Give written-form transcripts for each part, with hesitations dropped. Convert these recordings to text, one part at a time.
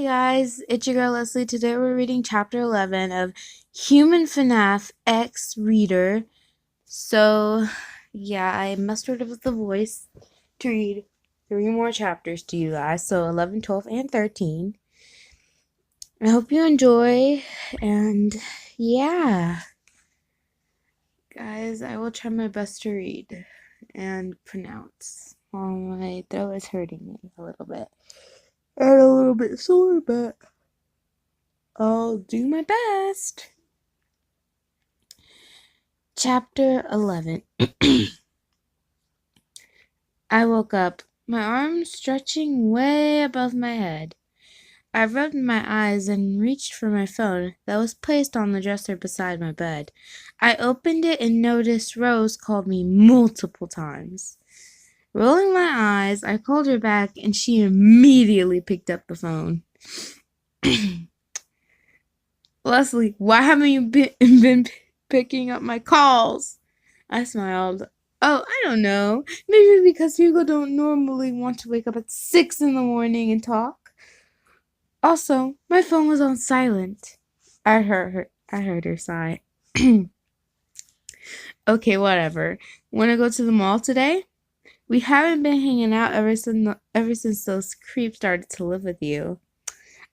guys, it's your girl Leslie. Today we're reading chapter 11 of Human FNAF X Reader. So, yeah, I mustered up the voice to read 3 more chapters to you guys. So, 11, 12, and 13. I hope you enjoy, and yeah. Guys, I will try my best to read and pronounce. My throat is hurting me a little bit. And a little bit sore, but I'll do my best. Chapter 11. I woke up, my arms stretching way above my head. I rubbed my eyes and reached for my phone that was placed on the dresser beside my bed. I opened it and noticed Rose called me multiple times. Rolling my eyes, I called her back and she immediately picked up the phone. Leslie, why haven't you been picking up my calls? I smiled. Oh, I don't know. Maybe because people don't normally want to wake up at 6 in the morning and talk. Also, my phone was on silent. I heard her sigh. Okay, whatever. Want to go to the mall today? We haven't been hanging out ever since those creeps started to live with you.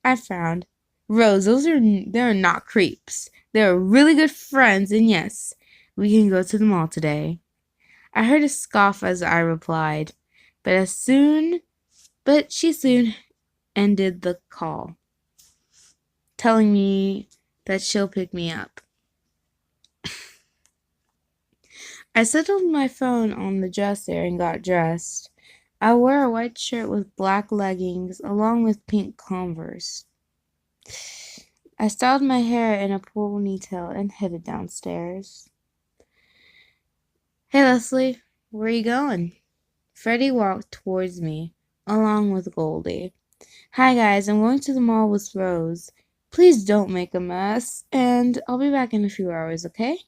I frowned. Rose, they're not creeps. They're really good friends, and yes, we can go to the mall today. I heard a scoff as I replied, but she soon ended the call, telling me that she'll pick me up. I settled my phone on the dresser and got dressed. I wore a white shirt with black leggings along with pink Converse. I styled my hair in a ponytail and headed downstairs. Hey, Leslie, where are you going? Freddie walked towards me, along with Goldie. Hi, guys, I'm going to the mall with Rose. Please don't make a mess, and I'll be back in a few hours, okay?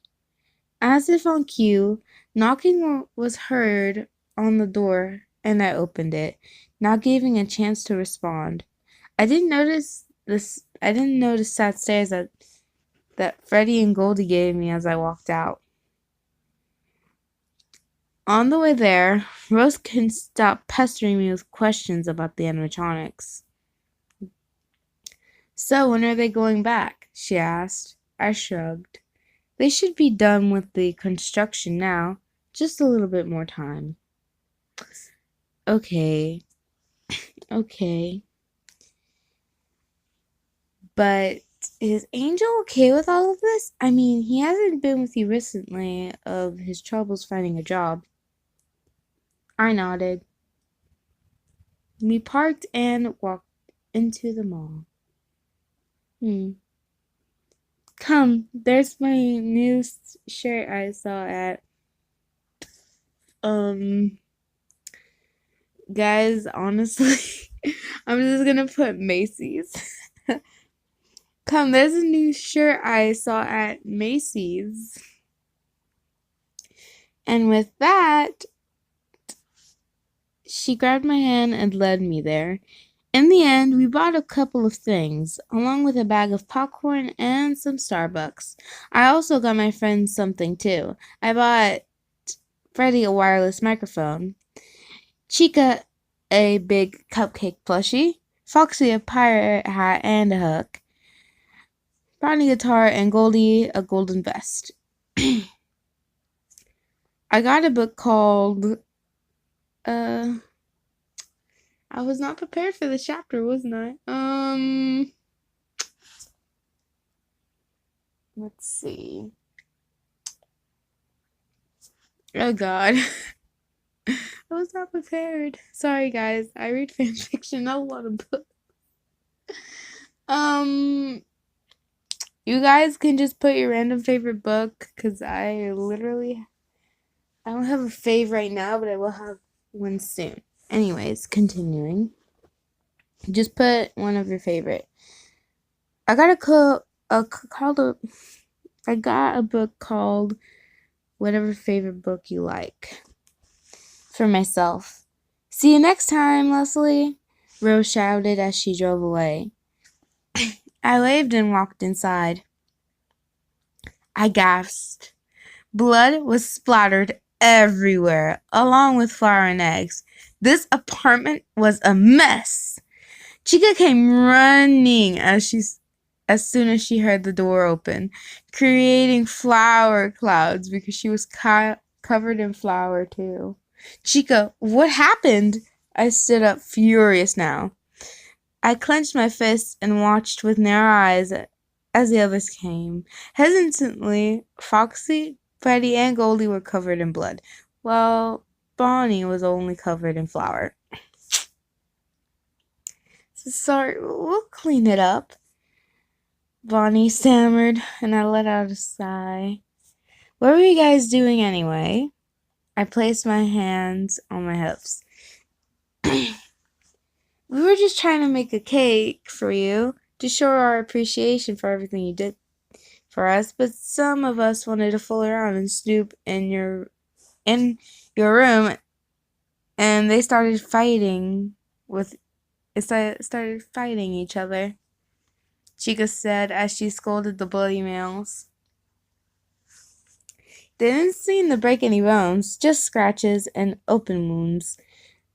As if on cue, knocking was heard on the door, and I opened it, not giving a chance to respond. I didn't notice sad stares that Freddie and Goldie gave me as I walked out. On the way there, Rose couldn't stop pestering me with questions about the animatronics. So, when are they going back? She asked. I shrugged. They should be done with the construction now. Just a little bit more time. Okay. But is Angel okay with all of this? I mean, he hasn't been with you recently of his troubles finding a job. I nodded. We parked and walked into the mall. Come, there's my new shirt I saw at guys, honestly, I'm just gonna put Macy's. Come, there's a new shirt I saw at Macy's. And with that, she grabbed my hand and led me there. In the end, we bought a couple of things, along with a bag of popcorn and some Starbucks. I also got my friend something too. I bought Freddie a wireless microphone, Chica a big cupcake plushie, Foxy a pirate hat and a hook, Brownie a guitar, and Goldie a golden vest. I got a book called I was not prepared for this chapter, wasn't I? Let's see. Oh God. I was not prepared. Sorry guys, I read fanfiction, not a lot of books. You guys can just put your random favorite book, because I don't have a fave right now, but I will have one soon. Anyways, continuing. Just put one of your favorite. I got a book called Whatever Favorite Book You Like for myself. See you next time, Leslie, Rose shouted as she drove away. I waved and walked inside. I gasped. Blood was splattered everywhere, along with flour and eggs. This apartment was a mess. Chica came running as soon as she heard the door open, creating flour clouds because she was covered in flour too. Chica, what happened? I stood up, furious now. I clenched my fists and watched with narrow eyes as the others came. Hesitantly, Foxy, Freddy, and Goldie were covered in blood, while Bonnie was only covered in flour. Sorry, we'll clean it up, Bonnie stammered, and I let out a sigh. What were you guys doing anyway? I placed my hands on my hips. We were just trying to make a cake for you to show our appreciation for everything you did for us, but some of us wanted to fool around and snoop in your room, and they started fighting each other, Chica said as she scolded the bloody males. They didn't seem to break any bones, just scratches and open wounds,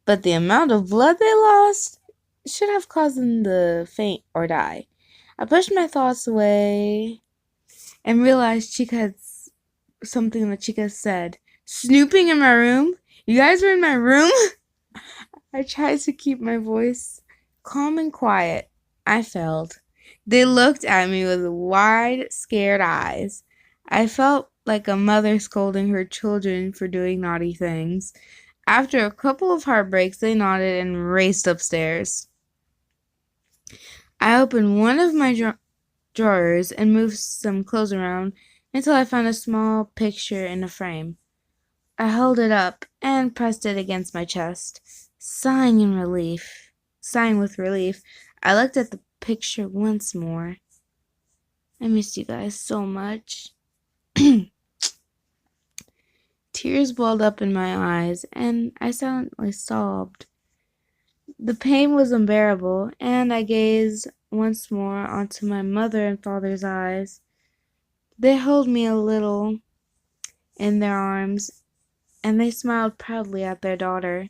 but the amount of blood they lost should have caused them to faint or die. I pushed my thoughts away and realized Chica had something that Chica said. Snooping in my room? You guys were in my room? I tried to keep my voice calm and quiet. I failed. They looked at me with wide, scared eyes. I felt like a mother scolding her children for doing naughty things. After a couple of heartbreaks, they nodded and raced upstairs. I opened one of my drawers and moved some clothes around until I found a small picture in a frame. I held it up and pressed it against my chest, sighing with relief. I looked at the picture once more. I missed you guys so much. Tears welled up in my eyes, and I silently sobbed. The pain was unbearable, and I gazed once more onto my mother and father's eyes. They held me a little in their arms, and they smiled proudly at their daughter.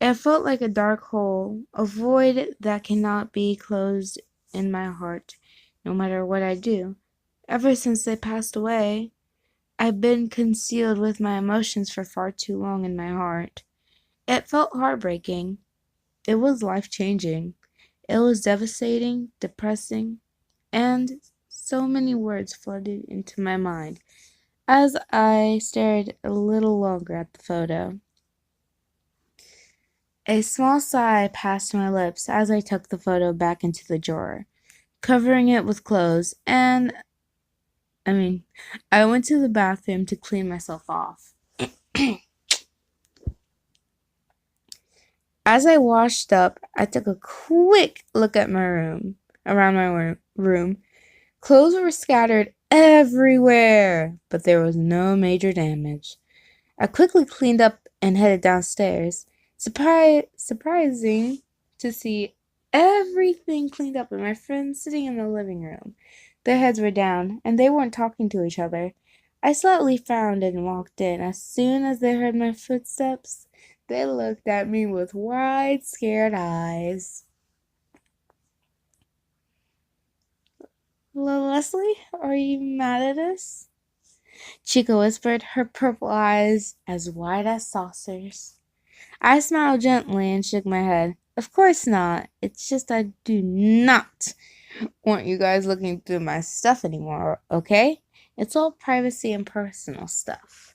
It felt like a dark hole, a void that cannot be closed in my heart, no matter what I do. Ever since they passed away, I've been concealed with my emotions for far too long in my heart. It felt heartbreaking. It was life-changing. It was devastating, depressing, and so many words flooded into my mind as I stared a little longer at the photo. A small sigh passed my lips as I took the photo back into the drawer, covering it with clothes, and I went to the bathroom to clean myself off. As I washed up, I took a quick look at around my room. Clothes were scattered everywhere, but there was no major damage. I quickly cleaned up and headed downstairs. Surprising to see everything cleaned up and my friends sitting in the living room. Their heads were down, and they weren't talking to each other. I slightly frowned and walked in. As soon as they heard my footsteps, they looked at me with wide, scared eyes. Leslie, are you mad at us? Chica whispered, her purple eyes as wide as saucers. I smiled gently and shook my head. Of course not. It's just I do not want you guys looking through my stuff anymore, okay? It's all privacy and personal stuff.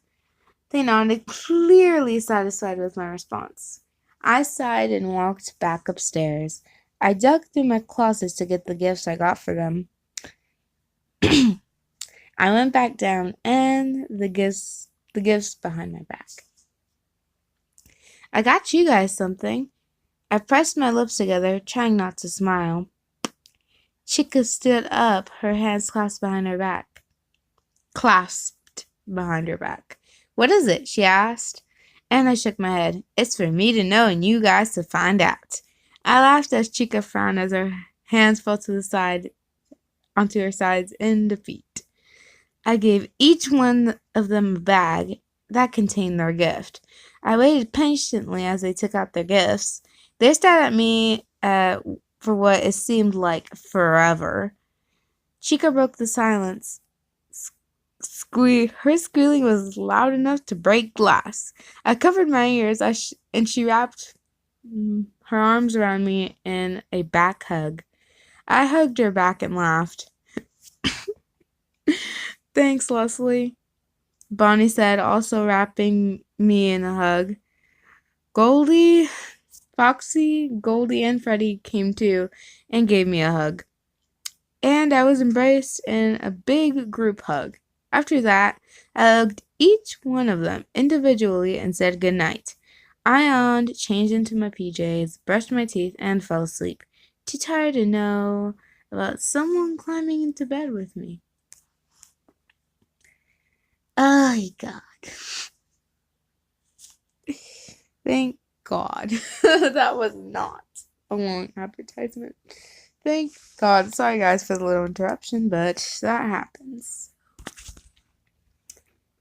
They nodded, clearly satisfied with my response. I sighed and walked back upstairs. I dug through my closets to get the gifts I got for them. I went back down and the gifts behind my back. I got you guys something. I pressed my lips together, trying not to smile. Chica stood up, her hands clasped behind her back. What is it? She asked, and I shook my head. It's for me to know and you guys to find out. I laughed as Chica frowned as her hands fell to the side onto her sides in defeat. I gave each one of them a bag that contained their gift. I waited patiently as they took out their gifts. They stared at me for what it seemed like forever. Chica broke the silence. Her squealing was loud enough to break glass. I covered my ears and she wrapped her arms around me in a back hug. I hugged her back and laughed. Thanks, Leslie, Bonnie said, also wrapping me in a hug. Foxy, Goldie, and Freddie came too and gave me a hug. And I was embraced in a big group hug. After that, I hugged each one of them individually and said goodnight. I yawned, changed into my PJs, brushed my teeth, and fell asleep, too tired to know about someone climbing into bed with me. Oh, God. Thank God. That was not a long advertisement. Thank God. Sorry, guys, for the little interruption, but that happens.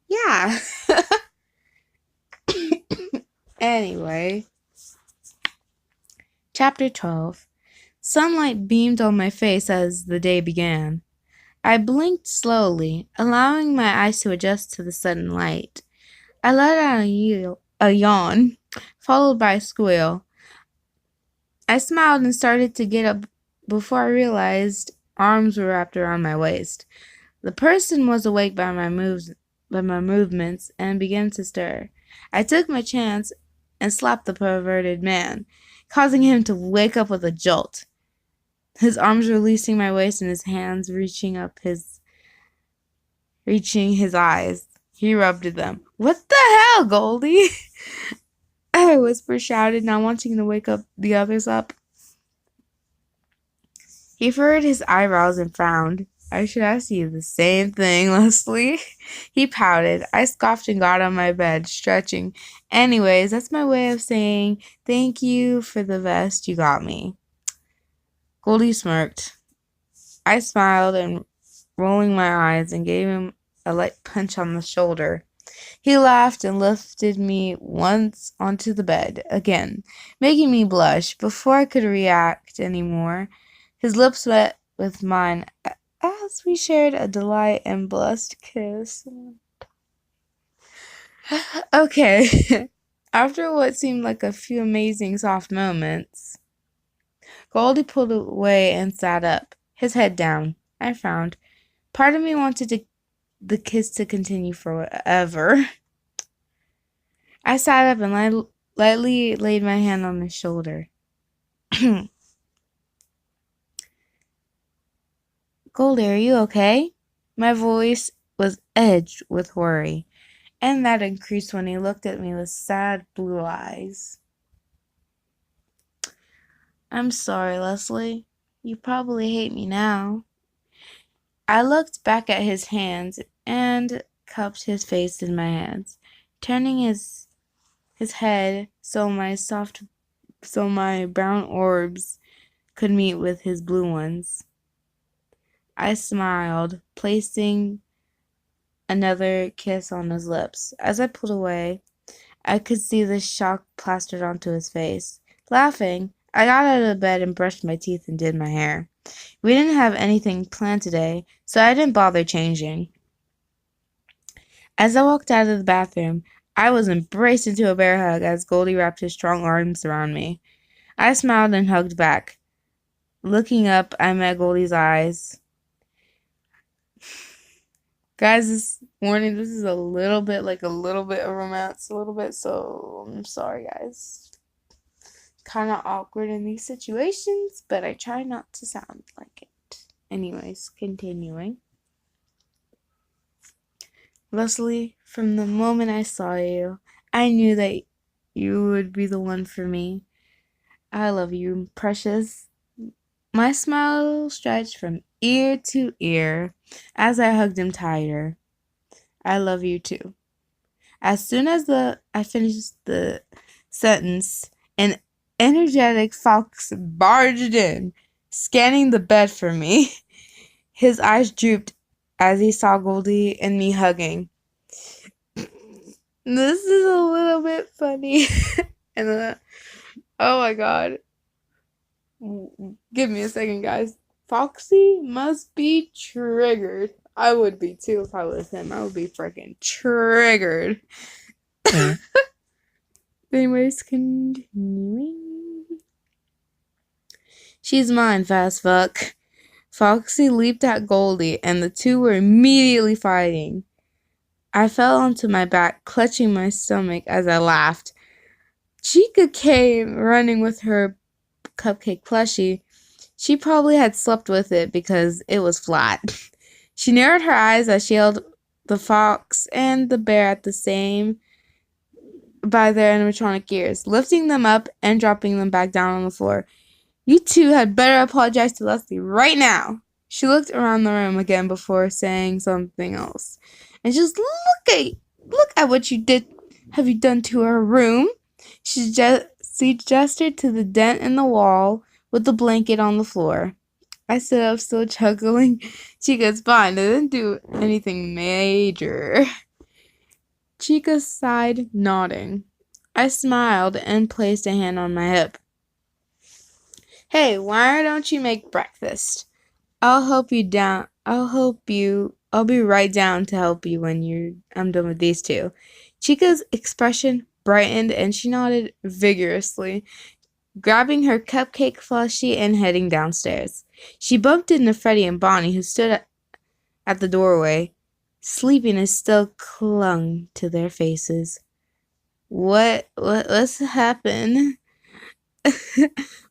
Yeah. Anyway. Chapter 12. Sunlight beamed on my face as the day began. I blinked slowly, allowing my eyes to adjust to the sudden light. I let out a yawn, followed by a squeal. I smiled and started to get up before I realized arms were wrapped around my waist. The person was awake by my movements and began to stir. I took my chance and slapped the perverted man, causing him to wake up with a jolt. His arms releasing my waist and his hands reaching his eyes. He rubbed them. "What the hell, Goldie?" I whispered, shouted, not wanting to wake the others up. He furrowed his eyebrows and frowned. "I should ask you the same thing, Leslie." He pouted. I scoffed and got on my bed, stretching. "Anyways, that's my way of saying thank you for the vest you got me." Goldie smirked. I smiled and rolling my eyes and gave him a light punch on the shoulder. He laughed and lifted me once onto the bed again, making me blush before I could react anymore. His lips met with mine as we shared a delight and blessed kiss. Okay. After what seemed like a few amazing soft moments, Goldie pulled away and sat up, his head down. I frowned. Part of me wanted the kiss to continue forever. I sat up and lightly laid my hand on his shoulder. "Goldie, are you okay?" My voice was edged with worry, and that increased when he looked at me with sad blue eyes. "I'm sorry, Leslie. You probably hate me now." I looked back at his hands and cupped his face in my hands, turning his head so my brown orbs could meet with his blue ones. I smiled, placing another kiss on his lips. As I pulled away, I could see the shock plastered onto his face. Laughing, I got out of bed and brushed my teeth and did my hair. We didn't have anything planned today, so I didn't bother changing. As I walked out of the bathroom, I was embraced into a bear hug as Goldie wrapped his strong arms around me. I smiled and hugged back. Looking up, I met Goldie's eyes. Guys, this morning, this is a little bit of romance, so I'm sorry, guys. Kind of awkward in these situations, but I try not to sound like it. Anyways, continuing. "Leslie, from the moment I saw you, I knew that you would be the one for me. I love you, precious." My smile stretched from ear to ear as I hugged him tighter. "I love you too." As soon as I finished the sentence, an energetic fox barged in, scanning the bed for me. His eyes drooped as he saw Goldie and me hugging. This is a little bit funny. And oh my god. Give me a second, guys. Foxy must be triggered. I would be too if I was him. I would be freaking triggered. Anyways, continuing. She's mine, fast fuck. Foxy leaped at Goldie, and the two were immediately fighting. I fell onto my back, clutching my stomach as I laughed. Chica came running with her cupcake plushie. She probably had slept with it because it was flat. She narrowed her eyes as she held the fox and the bear at the same by their animatronic ears, lifting them up and dropping them back down on the floor. You two had better apologize to Leslie right now. She looked around the room again before saying something else. And just look at what you did. Have you done to her room? She gestured to the dent in the wall with the blanket on the floor. I stood up, still chuckling. Chica's fine. I didn't do anything major. Chica sighed, nodding. I smiled and placed a hand on my hip. Hey, why don't you make breakfast? I'll be right down to help you when I'm done with these two. Chica's expression brightened and she nodded vigorously, grabbing her cupcake plushie and heading downstairs. She bumped into Freddie and Bonnie, who stood at the doorway. Sleepiness still clung to their faces. What's happened?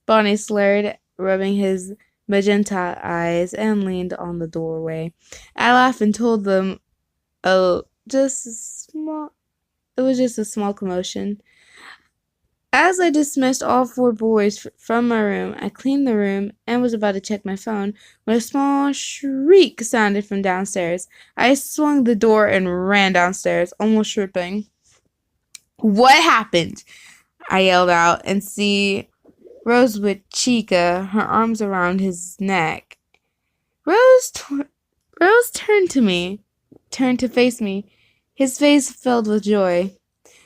Bonnie slurred, rubbing his magenta eyes, and leaned on the doorway. I laughed and told them, it was just a small commotion. As I dismissed all four boys from my room, I cleaned the room and was about to check my phone when a small shriek sounded from downstairs. I swung the door and ran downstairs, almost tripping. What happened? I yelled out and see Rose with Chica, her arms around his neck. Rose turned to face me, his face filled with joy.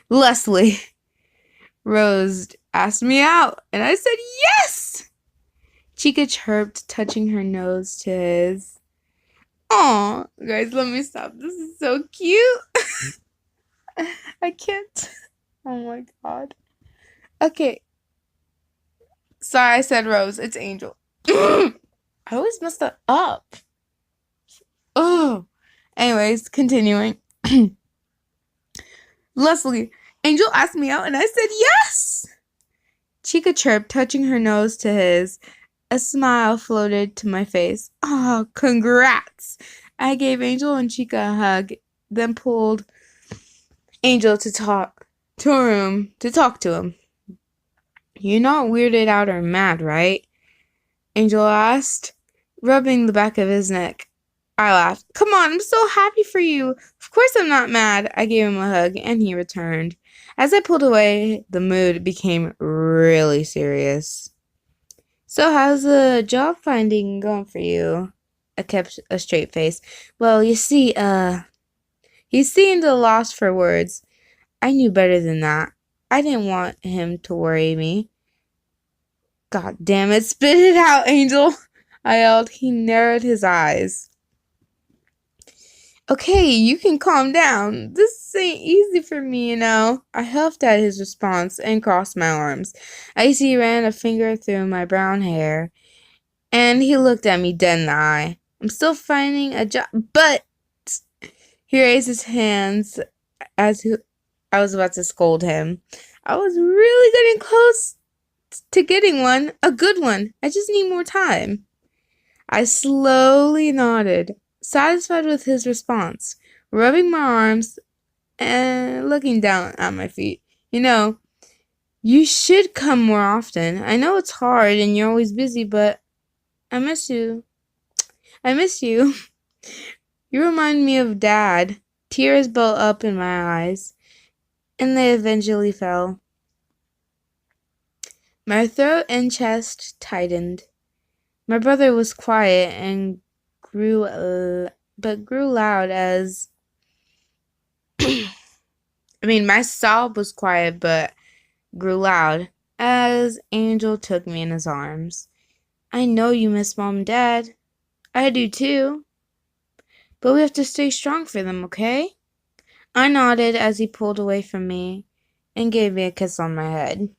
Leslie, Rose asked me out, and I said yes! Chica chirped, touching her nose to his. Aw, guys, let me stop. This is so cute. I can't. Oh my god. Okay. Sorry I said Rose. It's Angel. I always mess that up. Oh. Anyways, continuing. Leslie, Angel asked me out and I said yes! Chica chirped, touching her nose to his. A smile floated to my face. Oh, congrats! I gave Angel and Chica a hug, then pulled Angel to a room to talk to him. You're not weirded out or mad, right? Angel asked, rubbing the back of his neck. I laughed. Come on, I'm so happy for you. Of course I'm not mad. I gave him a hug, and he returned. As I pulled away, the mood became really serious. So how's the job finding going for you? I kept a straight face. Well, you see, he seemed lost for words. I knew better than that. I didn't want him to worry me. God damn it, spit it out, Angel! I yelled. He narrowed his eyes. Okay, you can calm down. This ain't easy for me, you know. I huffed at his response and crossed my arms. Icy ran a finger through my brown hair, and he looked at me dead in the eye. I'm still finding a job, but... He raised his hands as I was about to scold him. I was really getting close to getting one, a good one. I just need more time. I slowly nodded, satisfied with his response, rubbing my arms and looking down at my feet. You know, you should come more often. I know it's hard and you're always busy, but I miss you. I miss you. You remind me of Dad. Tears built up in my eyes, and they eventually fell. My throat and chest tightened. My brother was quiet and grew loud as my sob was quiet but grew loud as Angel took me in his arms. I know you miss Mom and Dad. I do too. But we have to stay strong for them, okay? I nodded as he pulled away from me and gave me a kiss on my head.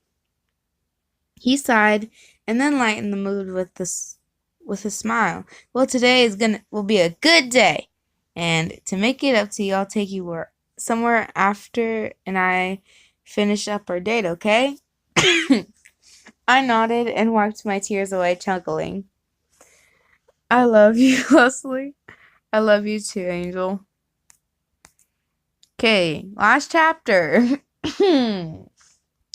He sighed and then lightened the mood with a smile. Well, today will be a good day. And to make it up to you, I'll take you somewhere after and I finish up our date, okay? I nodded and wiped my tears away, chuckling. I love you, Leslie. I love you too, Angel. Okay, last chapter. I'm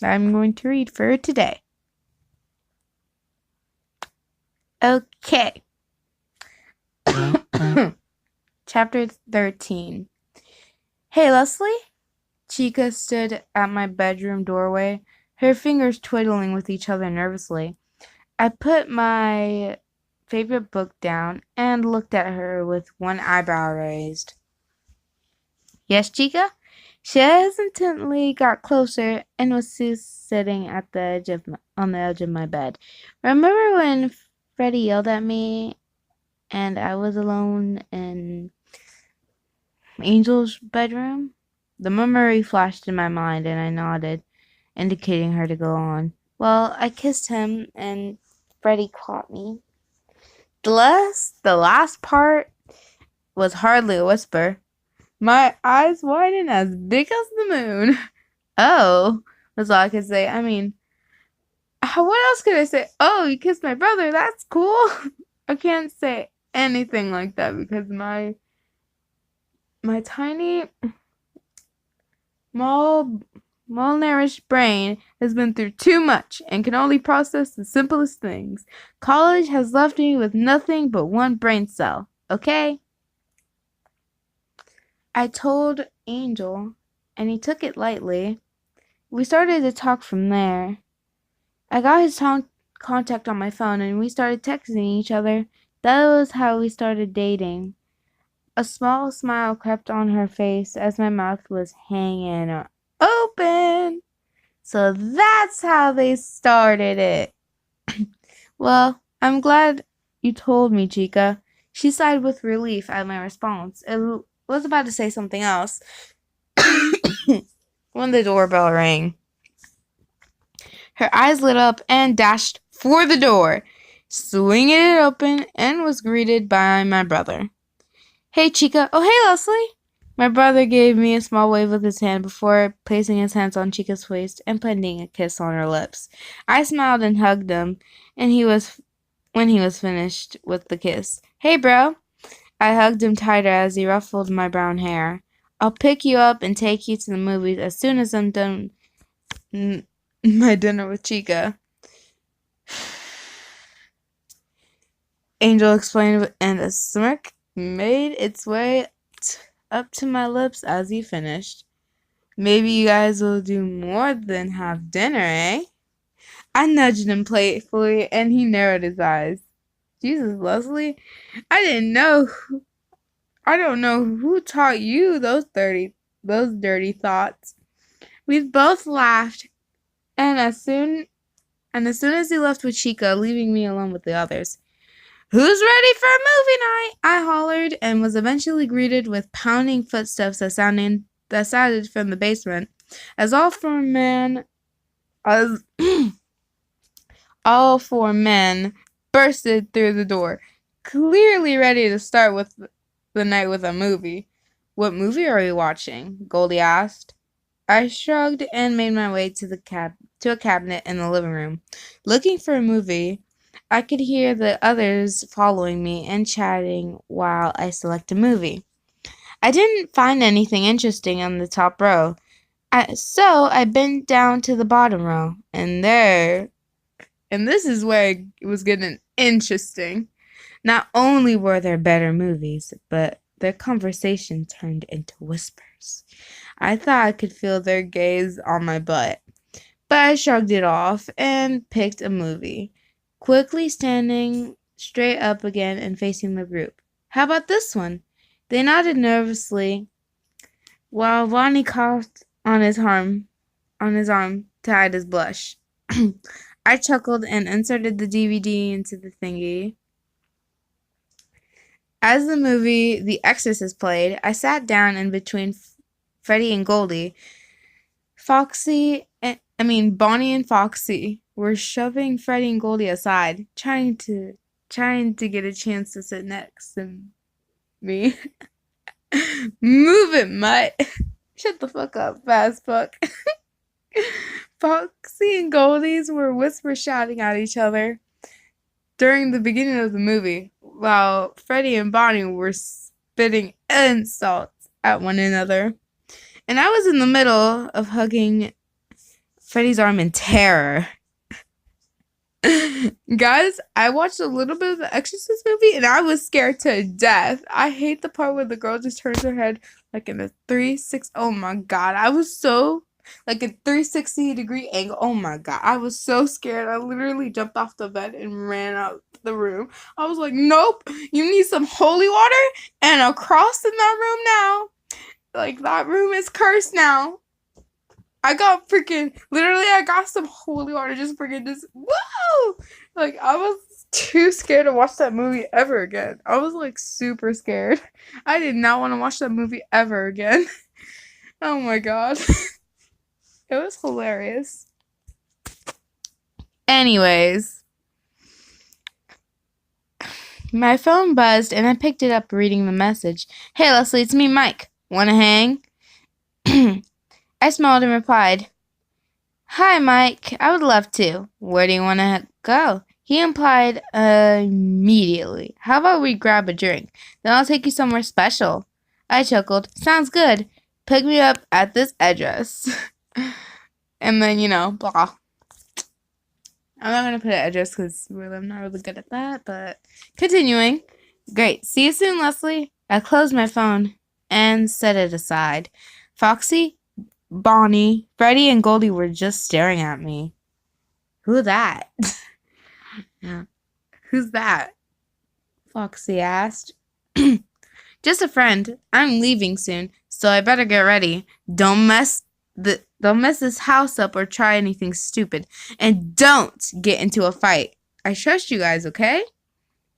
going to read for today. Okay. Chapter 13. Hey, Leslie? Chica stood at my bedroom doorway, her fingers twiddling with each other nervously. I put my favorite book down and looked at her with one eyebrow raised. Yes, Chica? She hesitantly got closer and was sitting at on the edge of my bed. Remember when Freddie yelled at me and I was alone in Angel's bedroom? The memory flashed in my mind and I nodded, indicating her to go on. Well, I kissed him and Freddie caught me. The last part was hardly a whisper. My eyes widened as big as the moon. Oh, was all I could say. What else could I say? Oh, you kissed my brother. That's cool. I can't say anything like that because my tiny, malnourished brain has been through too much and can only process the simplest things. College has left me with nothing but one brain cell. Okay? I told Angel, and he took it lightly. We started to talk from there. I got his contact on my phone, and we started texting each other. That was how we started dating. A small smile crept on her face as my mouth was hanging open. So that's how they started it. Well, I'm glad you told me, Chica. She sighed with relief at my response. It was about to say something else when the doorbell rang. Her eyes lit up and dashed for the door, swinging it open, and was greeted by my brother. Hey, Chica. Oh, hey, Leslie. My brother gave me a small wave with his hand before placing his hands on Chica's waist and putting a kiss on her lips. I smiled and hugged him, and when he was finished with the kiss. Hey, bro. I hugged him tighter as he ruffled my brown hair. I'll pick you up and take you to the movies as soon as I'm done my dinner with Chica. Angel explained, and a smirk made its way up to my lips as he finished. Maybe you guys will do more than have dinner, eh? I nudged him playfully, and he narrowed his eyes. Jesus, Leslie, I don't know who taught you those dirty thoughts. We both laughed, and as soon as he left with Chica, leaving me alone with the others. Who's ready for a movie night? I hollered and was eventually greeted with pounding footsteps that sounded from the basement. As all four men bursted through the door, clearly ready to start with the night with a movie. What movie are we watching? Goldie asked. I shrugged and made my way to a cabinet in the living room. Looking for a movie, I could hear the others following me and chatting while I select a movie. I didn't find anything interesting on the top row, so I bent down to the bottom row, and this is where it was getting interesting. Not only were there better movies, but their conversation turned into whispers. I thought I could feel their gaze on my butt, but I shrugged it off and picked a movie, quickly standing straight up again and facing the group. How about this one? They nodded nervously while Bonnie coughed on his arm to hide his blush. I chuckled and inserted the DVD into the thingy. As the movie The Exorcist played, I sat down in between Freddie and Goldie. Bonnie and Foxy were shoving Freddie and Goldie aside, trying to get a chance to sit next to me. Move it, mutt. Shut the fuck up, fast fuck. Foxy and Goldies were whisper shouting at each other during the beginning of the movie, while Freddie and Bonnie were spitting insults at one another. And I was in the middle of hugging Freddie's arm in terror. Guys, I watched a little bit of the Exorcist movie and I was scared to death. I hate the part where the girl just turns her head like in a 360. Oh my god, I was so like a 360-degree angle. Oh my god, I was so scared. I literally jumped off the bed and ran out the room. I was like, nope, you need some holy water and a cross in that room now. Like, that room is cursed now. I got some holy water just whoa! Like, I was too scared to watch that movie ever again. I was, like, super scared. I did not want to watch that movie ever again. Oh my god. It was hilarious. Anyways. My phone buzzed and I picked it up reading the message. Hey, Leslie, it's me, Mike. Wanna hang? I smiled and replied, Hi, Mike. I would love to. Where do you want to go? He implied immediately. How about we grab a drink? Then I'll take you somewhere special. I chuckled. Sounds good. Pick me up at this address. And then, blah. I'm not going to put an address because I'm not really good at that, but continuing. Great. See you soon, Leslie. I closed my phone and set it aside. Foxy, Bonnie, Freddie, and Goldie were just staring at me. Who that? Who's that? Foxy asked. Just a friend. I'm leaving soon, so I better get ready. Don't mess this house up or try anything stupid. And don't get into a fight. I trust you guys, okay?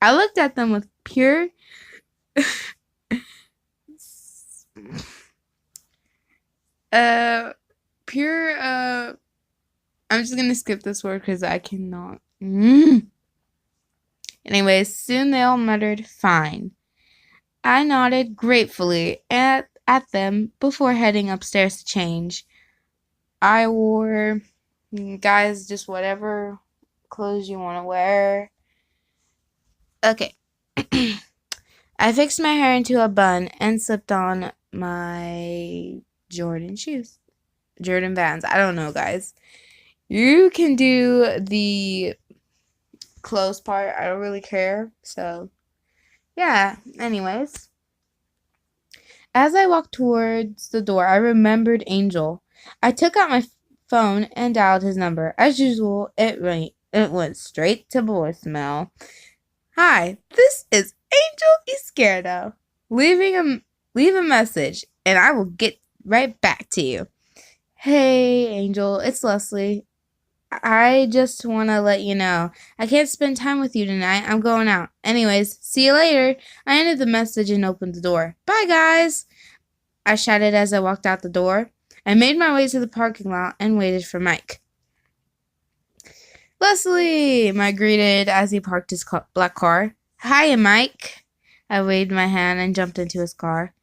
I looked at them with pure I'm just gonna skip this word because I cannot. Anyways, soon they all muttered, fine. I nodded gratefully at them before heading upstairs to change. I wore, guys, just whatever clothes you want to wear. Okay. I fixed my hair into a bun and slipped on my Jordan shoes. Jordan Vans. I don't know, guys. You can do the clothes part. I don't really care. So, yeah. Anyways. As I walked towards the door, I remembered Angel. I took out my phone and dialed his number. As usual, it went straight to voicemail. Hi, this is Angel Izquierdo. Leave a message, and I will get right back to you. Hey, Angel, it's Leslie. I just want to let you know, I can't spend time with you tonight. I'm going out. Anyways, see you later. I ended the message and opened the door. Bye, guys, I shouted as I walked out the door. I made my way to the parking lot and waited for Mike. Leslie, Mike greeted as he parked his black car. Hiya, Mike. I waved my hand and jumped into his car.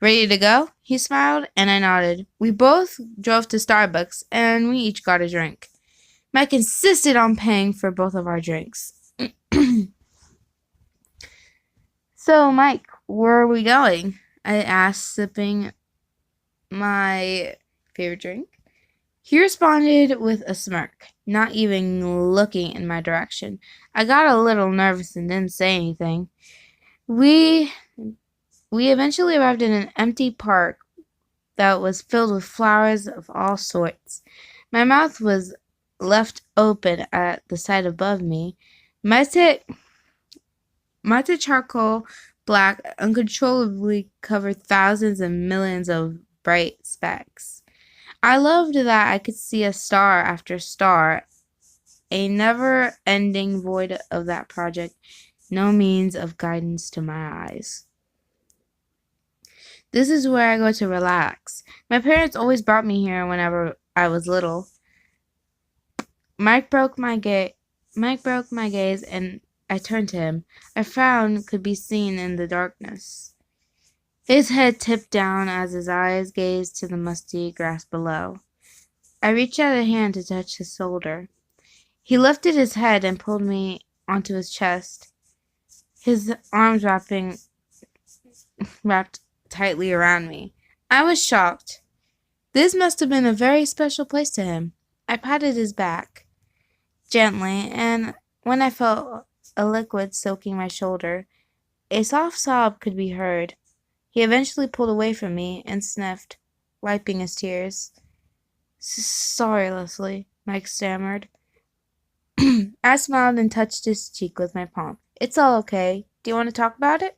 Ready to go? He smiled, and I nodded. We both drove to Starbucks, and we each got a drink. Mike insisted on paying for both of our drinks. So, Mike, where are we going? I asked, sipping my favorite drink. He responded with a smirk, not even looking in my direction. I got a little nervous and didn't say anything. We eventually arrived in an empty park that was filled with flowers of all sorts. My mouth was left open at the sight above me. Mate charcoal black, uncontrollably covered thousands and millions of bright specks. I loved that I could see a star after star, a never-ending void of that project, no means of guidance to my eyes. This is where I go to relax. My parents always brought me here whenever I was little. Mike broke my gaze, and I turned to him. A frown could be seen in the darkness. His head tipped down as his eyes gazed to the musty grass below. I reached out a hand to touch his shoulder. He lifted his head and pulled me onto his chest, his arms wrapped tightly around me. I was shocked. This must have been a very special place to him. I patted his back gently, and when I felt a liquid soaking my shoulder, a soft sob could be heard. He eventually pulled away from me and sniffed, wiping his tears. "Sorry, Leslie," Mike stammered. I smiled and touched his cheek with my palm. "It's all okay. Do you want to talk about it?"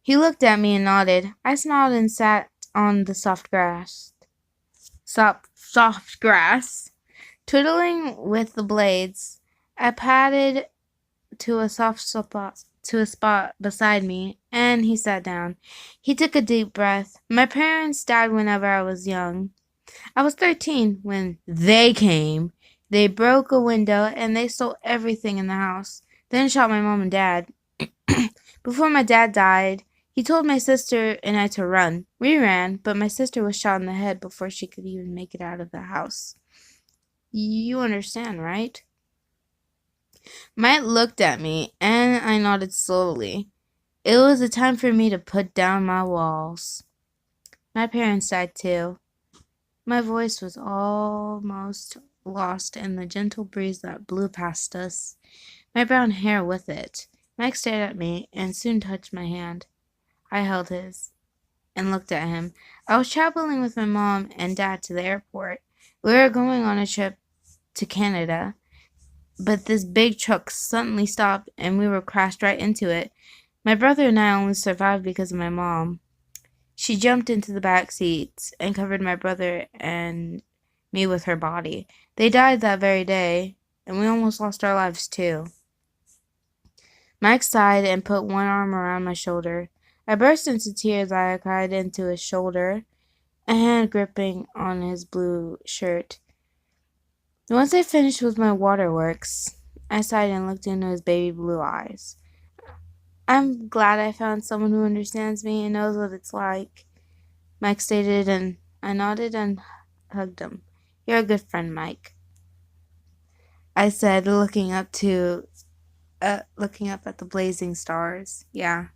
He looked at me and nodded. I smiled and sat on the soft grass, twiddling with the blades. I padded to a spot beside me, and he sat down. He took a deep breath. My parents died whenever I was young. I was 13 when they came. They broke a window and they stole everything in the house, then shot my mom and dad. Before my dad died, he told my sister and I to run. We ran, but my sister was shot in the head before she could even make it out of the house. You understand, right? Mike looked at me, and I nodded slowly. It was a time for me to put down my walls. My parents died too. My voice was almost lost in the gentle breeze that blew past us, my brown hair with it. Mike stared at me and soon touched my hand. I held his and looked at him. I was traveling with my mom and dad to the airport. We were going on a trip to Canada, but this big truck suddenly stopped and we were crashed right into it. My brother and I only survived because of my mom. She jumped into the back seats and covered my brother and me with her body. They died that very day, and we almost lost our lives too. Mike sighed and put one arm around my shoulder. I burst into tears. I cried into his shoulder, a hand gripping on his blue shirt. Once I finished with my waterworks, I sighed and looked into his baby blue eyes. I'm glad I found someone who understands me and knows what it's like, Mike stated, and I nodded and hugged him. You're a good friend, Mike, I said, looking up at the blazing stars. Yeah,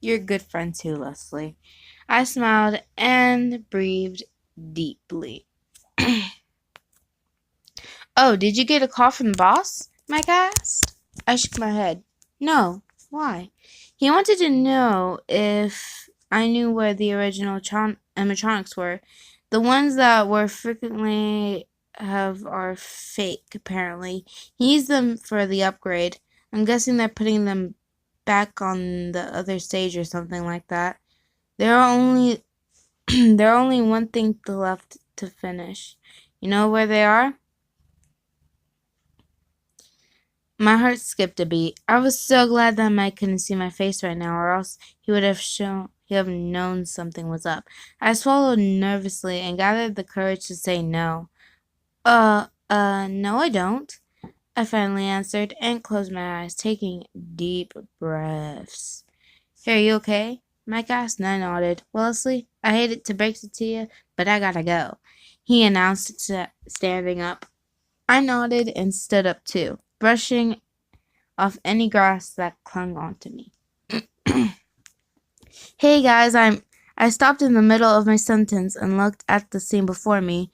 you're a good friend too, Leslie. I smiled and breathed deeply. Oh, did you get a call from the boss? Mike asked. I shook my head. No. Why? He wanted to know if I knew where the original animatronics were. The ones that were frequently are fake, apparently. He used them for the upgrade. I'm guessing they're putting them back on the other stage or something like that. There are only one thing left to finish. You know where they are? My heart skipped a beat. I was so glad that Mike couldn't see my face right now, or else he would have known something was up. I swallowed nervously and gathered the courage to say no. No, I don't, I finally answered and closed my eyes, taking deep breaths. Hey, are you okay? Mike asked, and I nodded. Well, Leslie, I hated to break it to you, but I gotta go, he announced, standing up. I nodded and stood up too, brushing off any grass that clung onto me. Hey guys, I stopped in the middle of my sentence and looked at the scene before me.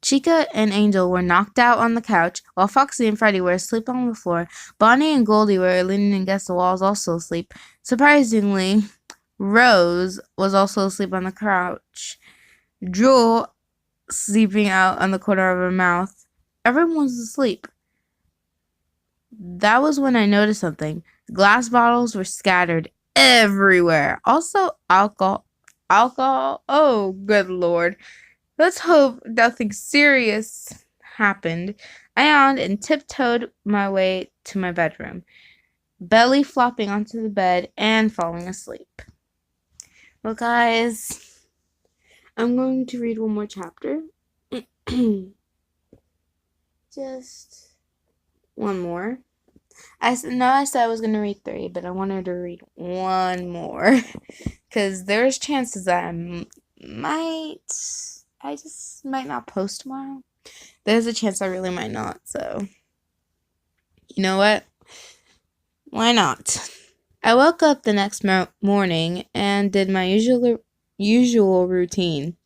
Chica and Angel were knocked out on the couch, while Foxy and Freddy were asleep on the floor. Bonnie and Goldie were leaning against the walls, also asleep. Surprisingly, Rose was also asleep on the couch, Jewel sleeping out on the corner of her mouth. Everyone was asleep. That was when I noticed something. Glass bottles were scattered everywhere. Also, alcohol. Alcohol? Oh, good Lord. Let's hope nothing serious happened. I yawned and tiptoed my way to my bedroom, belly flopping onto the bed and falling asleep. Well, guys, I'm going to read one more chapter. Just one more. I said I was going to read 3, but I wanted to read one more. Because there's chances that I just might not post tomorrow. There's a chance I really might not, so you know what? Why not? I woke up the next morning and did my usual routine.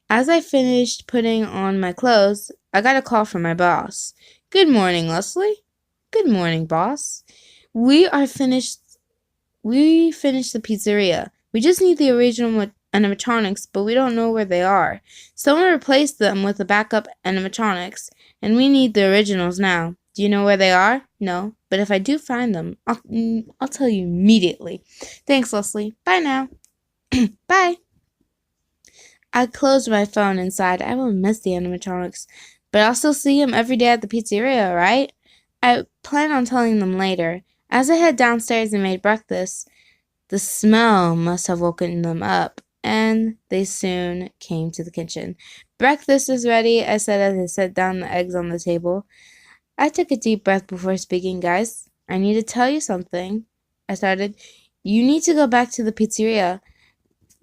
As I finished putting on my clothes, I got a call from my boss. Good morning, Leslie. Good morning, boss. We finished the pizzeria. We just need the original animatronics, but we don't know where they are. Someone replaced them with a backup animatronics, and we need the originals now. Do you know where they are? No, but if I do find them, I'll tell you immediately. Thanks, Leslie. Bye now. Bye. I closed my phone and sighed. I will miss the animatronics, but I'll still see them every day at the pizzeria, right? I plan on telling them later. As I head downstairs and made breakfast, the smell must have woken them up, and they soon came to the kitchen. Breakfast is ready, I said as I set down the eggs on the table. I took a deep breath before speaking. Guys, I need to tell you something. I started. You need to go back to the pizzeria.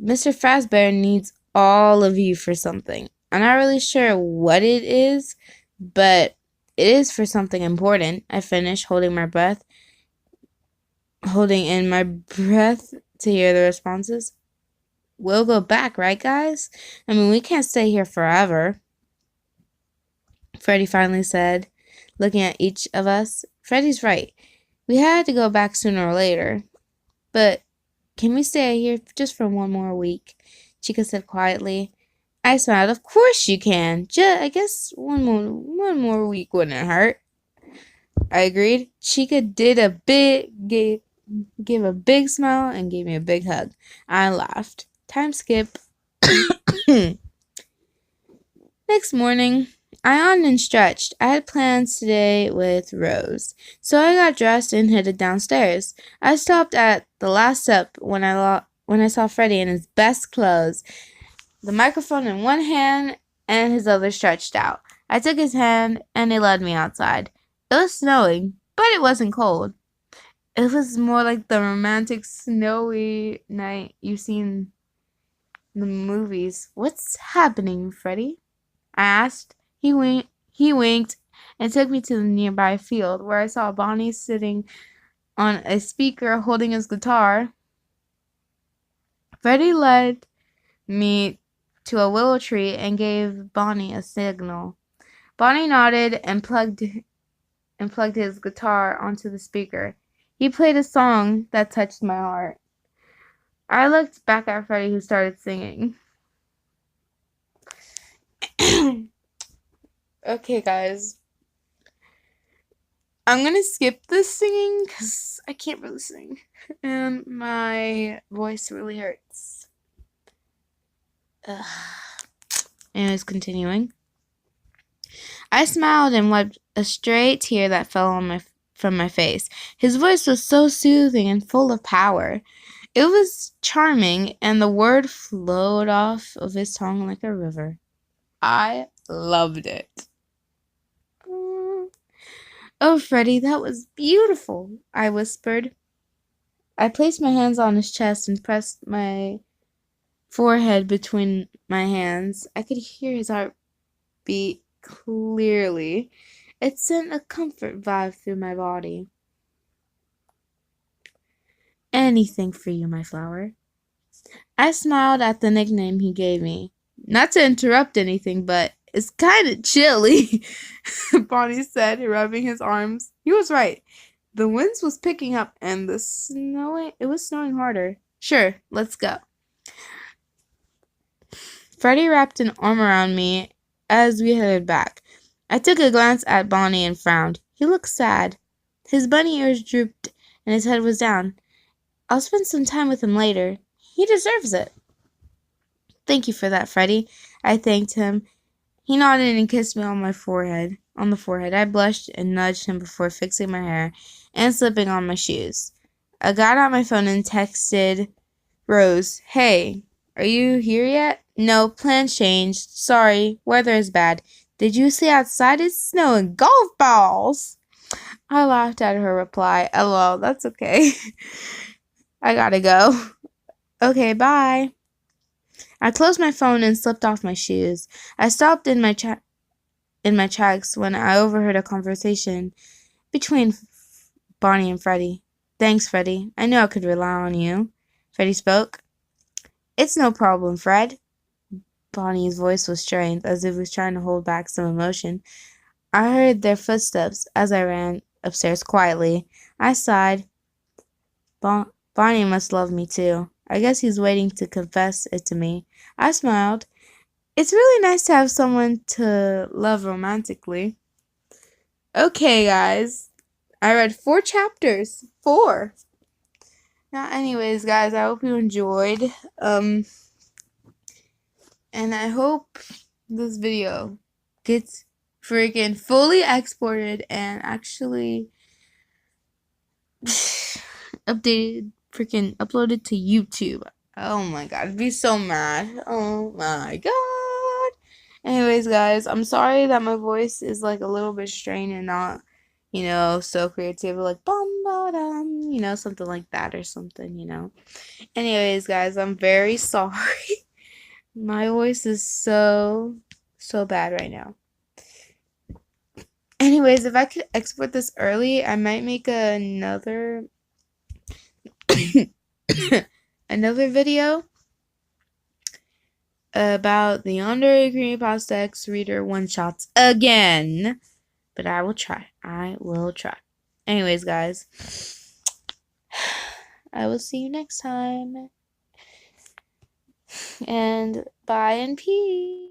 Mr. Fazbear needs all of you for something. I'm not really sure what it is, but it is for something important. I finished, holding in my breath to hear the responses. We'll go back, right, guys? I mean, we can't stay here forever, Freddie finally said, looking at each of us. Freddie's right. We had to go back sooner or later. But can we stay here just for one more week? Chica said quietly. I smiled. Of course you can. I guess one more week wouldn't hurt. I agreed. Chica did gave a big smile and gave me a big hug. I laughed. Time skip. Next morning, I yawned and stretched. I had plans today with Rose, so I got dressed and headed downstairs. I stopped at the last step when I saw Freddie in his best clothes, the microphone in one hand and his other stretched out. I took his hand and he led me outside. It was snowing, but it wasn't cold. It was more like the romantic snowy night you've seen in the movies. What's happening, Freddie? I asked. He winked and took me to the nearby field where I saw Bonnie sitting on a speaker holding his guitar. Freddie led me to a willow tree and gave Bonnie a signal. Bonnie nodded and plugged his guitar onto the speaker. He played a song that touched my heart. I looked back at Freddie, who started singing. Okay, guys. I'm gonna skip this singing because I can't really sing. And my voice really hurts. Anyways, continuing. I smiled and wiped a stray tear that fell from my face. His voice was so soothing and full of power. It was charming, and the word flowed off of his tongue like a river. I loved it. Oh, Freddie, that was beautiful, I whispered. I placed my hands on his chest and pressed my forehead between my hands. I could hear his heart beat clearly. It sent a comfort vibe through my body. Anything for you, my flower. I smiled at the nickname he gave me. Not to interrupt anything, but it's kind of chilly, Bonnie said, rubbing his arms. He was right. The wind was picking up and it was snowing harder. Sure, let's go. Freddie wrapped an arm around me as we headed back. I took a glance at Bonnie and frowned. He looked sad. His bunny ears drooped and his head was down. I'll spend some time with him later. He deserves it. Thank you for that, Freddie. I thanked him. He nodded and kissed me on the forehead. I blushed and nudged him before fixing my hair and slipping on my shoes. I got out my phone and texted Rose, "Hey, are you here yet?" "No, plans changed. Sorry, weather is bad. Did you see outside? It's snowing golf balls." I laughed at her reply. "LOL, that's okay." I gotta go. Okay, bye. I closed my phone and slipped off my shoes. I stopped in my tracks when I overheard a conversation between Bonnie and Freddie. "Thanks, Freddie. I knew I could rely on you." Freddie spoke. "It's no problem, Fred." Bonnie's voice was strained, as if it was trying to hold back some emotion. I heard their footsteps as I ran upstairs quietly. I sighed. Bonnie must love me too. I guess he's waiting to confess it to me. I smiled. It's really nice to have someone to love romantically. Okay, guys. I read 4 chapters. 4. Now, anyways, guys, I hope you enjoyed. And I hope this video gets freaking fully exported and actually uploaded to YouTube. Oh my god, I'd be so mad. Oh my god. Anyways, guys, I'm sorry that my voice is like a little bit strained and not, so creative, like bum ba dum, something like that or something. Anyways, guys, I'm very sorry. My voice is so bad right now. Anyways, if I could export this early, I might make another video about the Under Creepypasta X Reader one-shots again. But I will try. Anyways, guys, I will see you next time. And bye and peace.